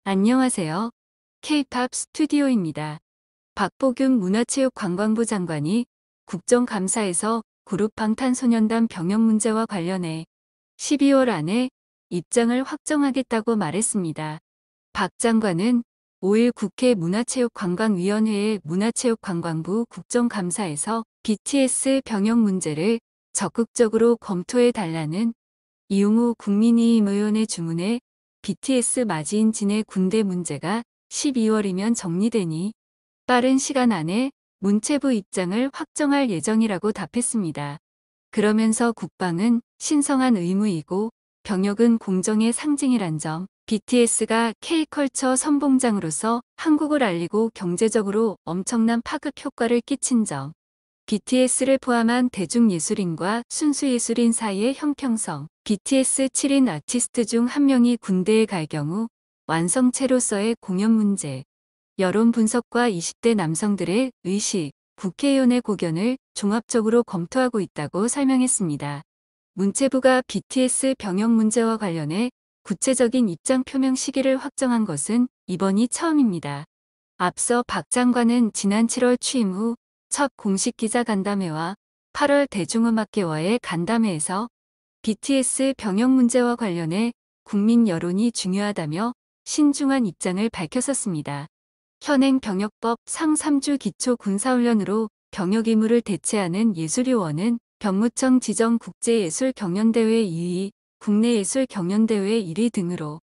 안녕하세요. K-팝 스튜디오입니다. 박보균 문화체육관광부 장관이 국정감사에서 그룹 방탄소년단 병역 문제와 관련해 12월 안에 입장을 확정하겠다고 말했습니다. 박 장관은 5일 국회 문화체육관광위원회의 문화체육관광부 국정감사에서 BTS 병역 문제를 적극적으로 검토해 달라는 이용우 국민의힘 의원의 주문에 BTS 마지인 진의 군대 문제가 12월이면 정리되니 빠른 시간 안에 문체부 입장을 확정할 예정이라고 답했습니다. 그러면서 국방은 신성한 의무이고 병역은 공정의 상징이란 점, BTS가 K컬처 선봉장으로서 한국을 알리고 경제적으로 엄청난 파급 효과를 끼친 점, BTS를 포함한 대중예술인과 순수예술인 사이의 형평성, BTS 7인 아티스트 중 한 명이 군대에 갈 경우 완성체로서의 공연 문제, 여론 분석과 20대 남성들의 의식, 국회의원의 고견을 종합적으로 검토하고 있다고 설명했습니다. 문체부가 BTS 병역 문제와 관련해 구체적인 입장 표명 시기를 확정한 것은 이번이 처음입니다. 앞서 박 장관은 지난 7월 취임 후 첫 공식 기자간담회와 8월 대중음악계와의 간담회에서 BTS 병역 문제와 관련해 국민 여론이 중요하다며 신중한 입장을 밝혔었습니다. 현행 병역법 상 3주 기초 군사훈련으로 병역 의무를 대체하는 예술요원은 병무청 지정 국제예술경연대회 2위, 국내예술경연대회 1위 등으로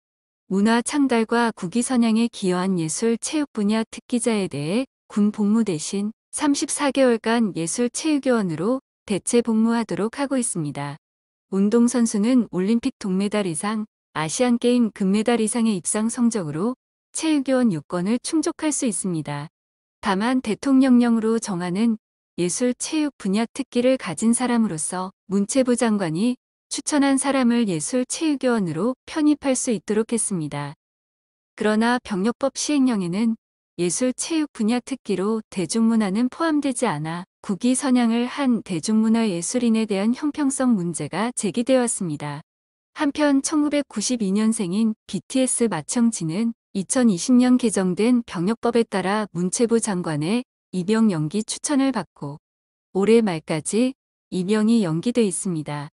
문화 창달과 국위 선양에 기여한 예술 체육 분야 특기자에 대해 군 복무 대신 34개월간 예술체육요원으로 대체 복무하도록 하고 있습니다. 운동선수는 올림픽 동메달 이상, 아시안게임 금메달 이상의 입상 성적으로 체육요원 요건을 충족할 수 있습니다. 다만 대통령령으로 정하는 예술체육 분야 특기를 가진 사람으로서 문체부 장관이 추천한 사람을 예술체육요원으로 편입할 수 있도록 했습니다. 그러나 병역법 시행령에는 예술체육 분야 특기로 대중문화는 포함되지 않아 국위 선양을 한 대중문화예술인에 대한 형평성 문제가 제기되었습니다. 한편 1992년생인 BTS 마청진은 2020년 개정된 병역법에 따라 문체부 장관의 입영 연기 추천을 받고 올해 말까지 임명이 연기돼 있습니다.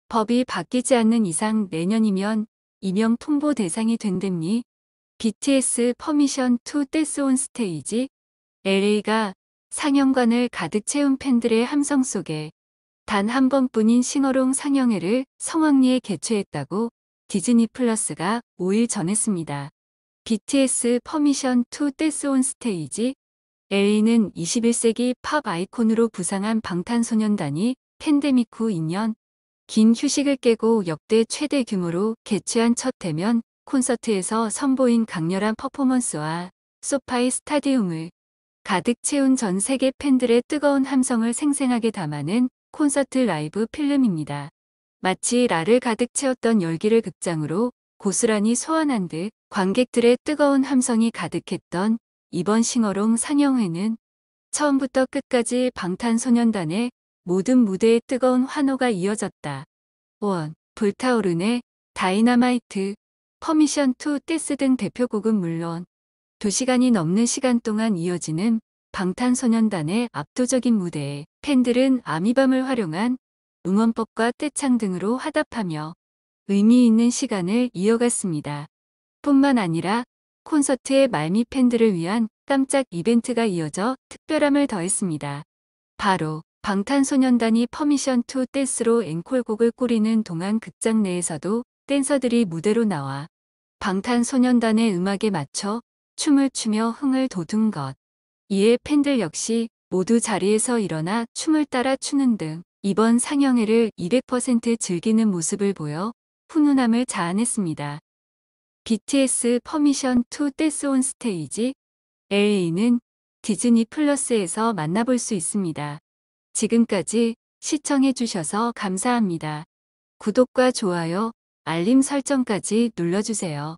법이 바뀌지 않는 이상 내년이면 임명 통보 대상이 된답니. BTS 퍼미션 투 댄스 온 스테이지 LA가 상영관을 가득 채운 팬들의 함성 속에 단 한 번뿐인 싱어롱 상영회를 성황리에 개최했다고 디즈니 플러스가 5일 전했습니다. BTS 퍼미션 투 댄스 온 스테이지 LA는 21세기 팝 아이콘으로 부상한 방탄소년단이 팬데믹 후 2년 긴 휴식을 깨고 역대 최대 규모로 개최한 첫 대면 콘서트에서 선보인 강렬한 퍼포먼스와 소파이 스타디움을 가득 채운 전 세계 팬들의 뜨거운 함성을 생생하게 담아낸 콘서트 라이브 필름입니다. 마치 라를 가득 채웠던 열기를 극장으로 고스란히 소환한 듯 관객들의 뜨거운 함성이 가득했던 이번 싱어롱 상영회는 처음부터 끝까지 방탄소년단의 모든 무대에 뜨거운 환호가 이어졌다. 원, 불타오르네, 다이너마이트, 퍼미션 투 댄스 등 대표곡은 물론 2시간이 넘는 시간 동안 이어지는 방탄소년단의 압도적인 무대에 팬들은 아미밤을 활용한 응원법과 떼창 등으로 화답하며 의미 있는 시간을 이어갔습니다. 뿐만 아니라 콘서트의 말미 팬들을 위한 깜짝 이벤트가 이어져 특별함을 더했습니다. 바로 방탄소년단이 퍼미션 투 댄스로 앵콜곡을 꾸리는 동안 극장 내에서도 댄서들이 무대로 나와 방탄소년단의 음악에 맞춰 춤을 추며 흥을 돋운 것. 이에 팬들 역시 모두 자리에서 일어나 춤을 따라 추는 등 이번 상영회를 200% 즐기는 모습을 보여 훈훈함을 자아냈습니다. BTS 퍼미션 투 댄스 온 스테이지 LA는 디즈니 플러스에서 만나볼 수 있습니다. 지금까지 시청해주셔서 감사합니다. 구독과 좋아요, 알림 설정까지 눌러주세요.